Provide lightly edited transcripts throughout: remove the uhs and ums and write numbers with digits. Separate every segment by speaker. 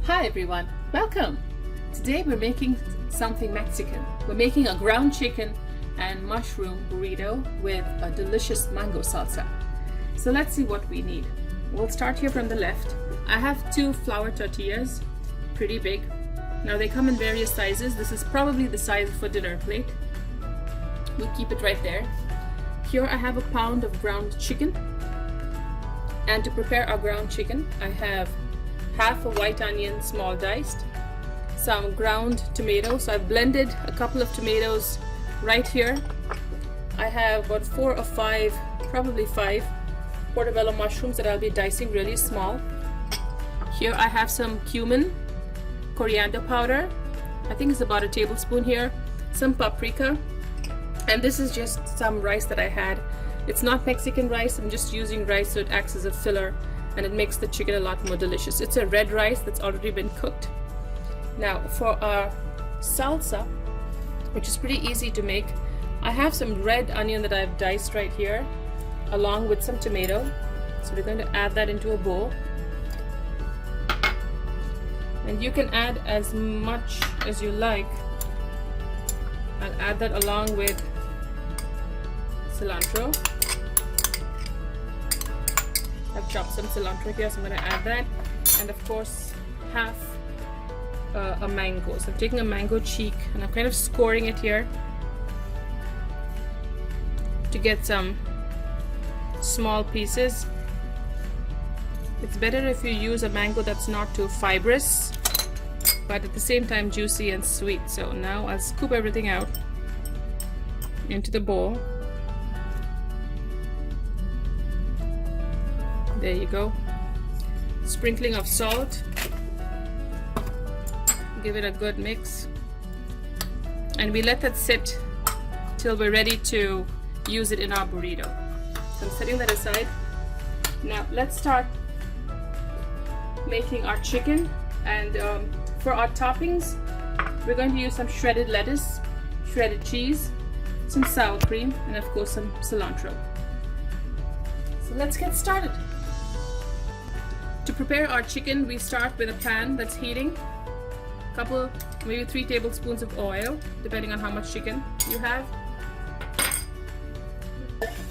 Speaker 1: Hi everyone, welcome! Today we're making something Mexican. We're making a ground chicken and mushroom burrito with a delicious mango salsa. So let's see what we need. We'll start here from the left. I have 2 flour tortillas, pretty big. Now they come in various sizes. This is probably the size for dinner plate. We'll keep it right there. Here I have a pound of ground chicken. And to prepare our ground chicken, I have half a white onion, small diced, some ground tomatoes. So I've blended a couple of tomatoes right here. I have about 4 or 5, probably 5 portobello mushrooms that I'll be dicing really small. Here I have some cumin, coriander powder, I think it's about a tablespoon here, some paprika, and this is just some rice that I had. It's not Mexican rice, I'm just using rice so it acts as a filler and it makes the chicken a lot more delicious. It's a red rice that's already been cooked. Now for our salsa, which is pretty easy to make, I have some red onion that I've diced right here along with some tomato. So we're going to add that into a bowl. And you can add as much as you like. I'll add that along with cilantro. I've chopped some cilantro here, so I'm going to add that. And of course, half a mango. So I'm taking a mango cheek and I'm kind of scoring it here to get some small pieces. It's better if you use a mango that's not too fibrous, but at the same time juicy and sweet. So now I'll scoop everything out into the bowl. There you go. Sprinkling of salt. Give it a good mix. And we let that sit till we're ready to use it in our burrito. So I'm setting that aside. Now let's start making our chicken. And for our toppings, we're going to use some shredded lettuce, shredded cheese, some sour cream, and of course some cilantro. So let's get started. To prepare our chicken, we start with a pan that's heating. A couple, maybe 3 tablespoons of oil, depending on how much chicken you have.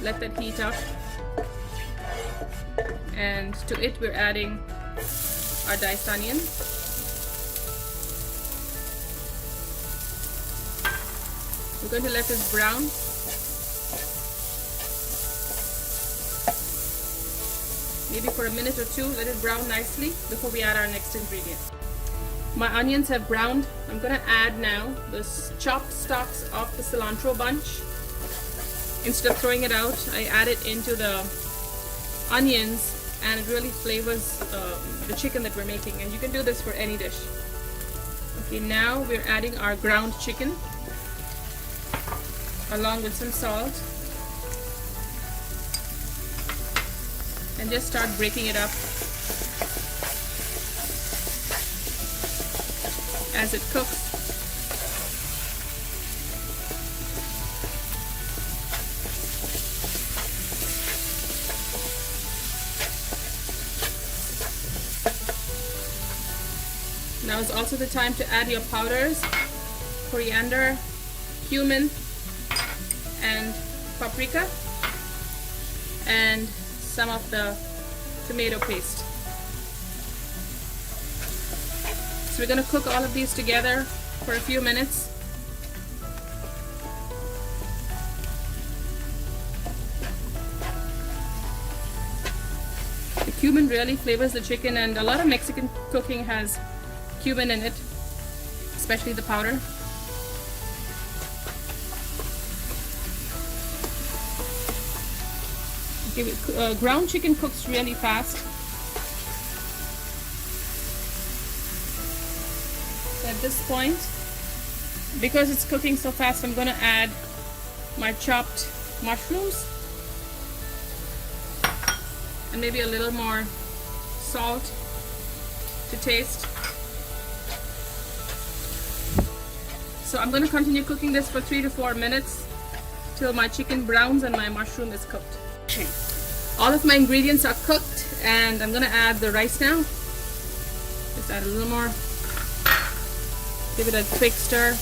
Speaker 1: Let that heat up. And to it, we're adding our diced onion. We're going to let this brown. Maybe for a minute or 2, let it brown nicely before we add our next ingredient. My onions have browned. I'm going to add now the chopped stalks of the cilantro bunch. Instead of throwing it out, I add it into the onions and it really flavors the chicken that we're making, and you can do this for any dish. Okay, now we're adding our ground chicken along with some salt. And just start breaking it up as it cooks. Now is also the time to add your powders, coriander, cumin, and paprika, and some of the tomato paste. So we're going to cook all of these together for a few minutes. The cumin really flavors the chicken, and a lot of Mexican cooking has cumin in it, especially the powder. Okay, ground chicken cooks really fast. So at this point, because it's cooking so fast, I'm going to add my chopped mushrooms and maybe a little more salt to taste. So I'm going to continue cooking this for 3 to 4 minutes till my chicken browns and my mushroom is cooked. All of my ingredients are cooked and I'm going to add the rice now. Just add a little more. Give it a quick stir.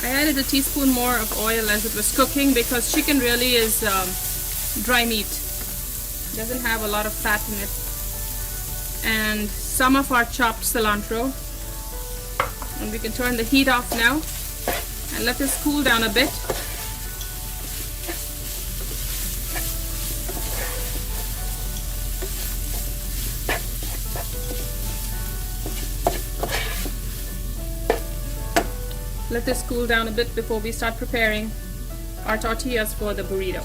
Speaker 1: I added a teaspoon more of oil as it was cooking because chicken really is dry meat. It doesn't have a lot of fat in it. And some of our chopped cilantro. And we can turn the heat off now and let this cool down a bit. Let this cool down a bit before we start preparing our tortillas for the burrito.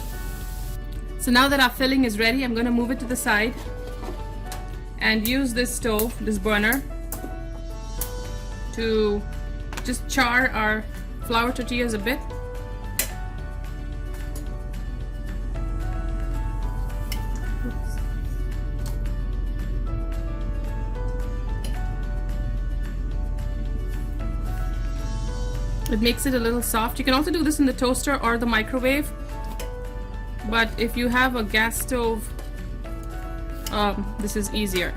Speaker 1: So now that our filling is ready, I'm going to move it to the side and use this stove, this burner, to just char our flour tortillas a bit. It makes it a little soft. You can also do this in the toaster or the microwave, but if you have a gas stove, this is easier.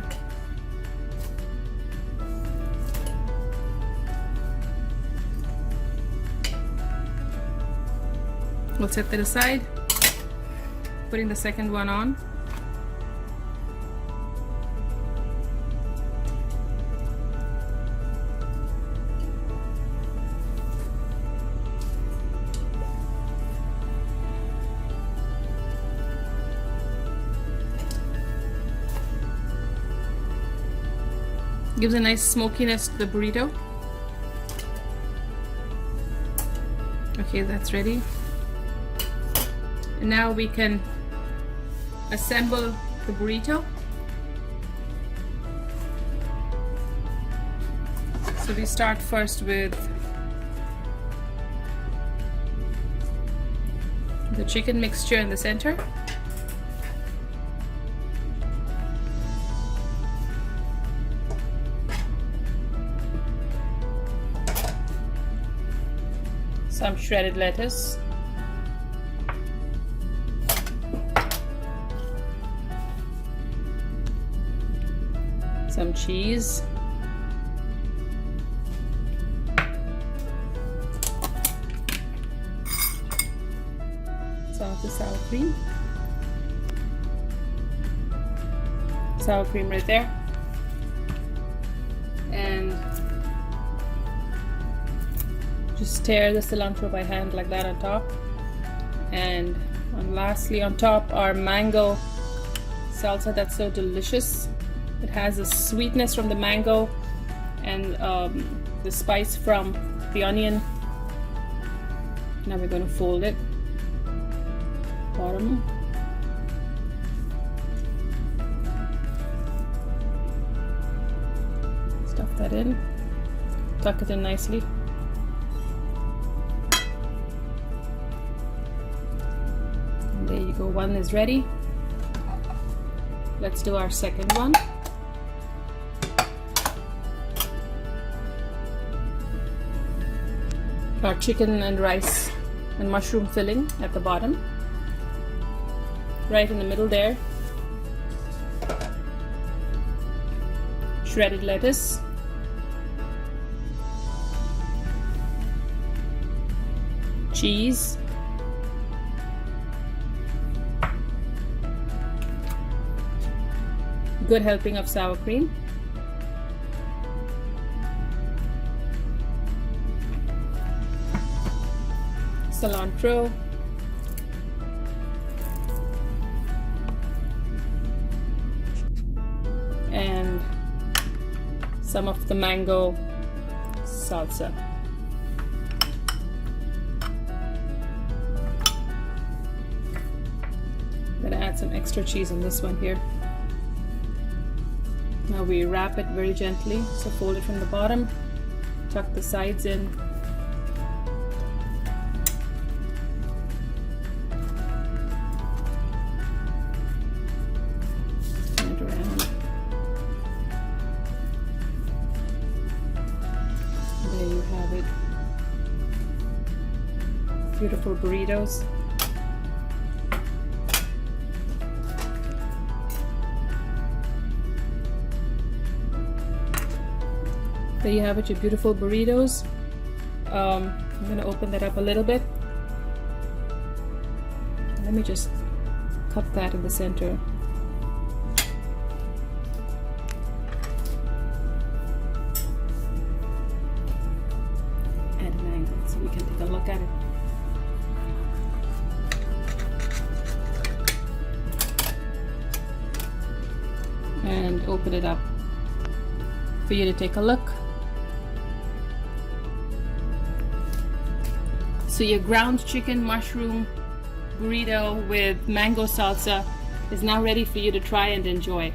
Speaker 1: We'll set that aside. Putting the second one on. Gives a nice smokiness to the burrito. Okay, that's ready. And now we can assemble the burrito. So we start first with the chicken mixture in the center. Some shredded lettuce. Some cheese. Some of the sour cream. Sour cream right there. And just stir the cilantro by hand like that on top. And lastly on top, our mango salsa that's so delicious. It has a sweetness from the mango and the spice from the onion. Now we're going to fold it. Bottom. Stuff that in. Tuck it in nicely. And there you go, one is ready. Let's do our second one. Our chicken and rice and mushroom filling at the bottom, right in the middle there. Shredded lettuce, cheese, good helping of sour cream, cilantro, and some of the mango salsa. I'm gonna add some extra cheese on this one here. Now we wrap it very gently, so fold it from the bottom, tuck the sides in. There you have it. Beautiful burritos. There you have it, your beautiful burritos. I'm gonna open that up a little bit. Let me just cup that in the center. At an angle so we can take a look at it. And open it up for you to take a look. So your ground chicken mushroom burrito with mango salsa is now ready for you to try and enjoy.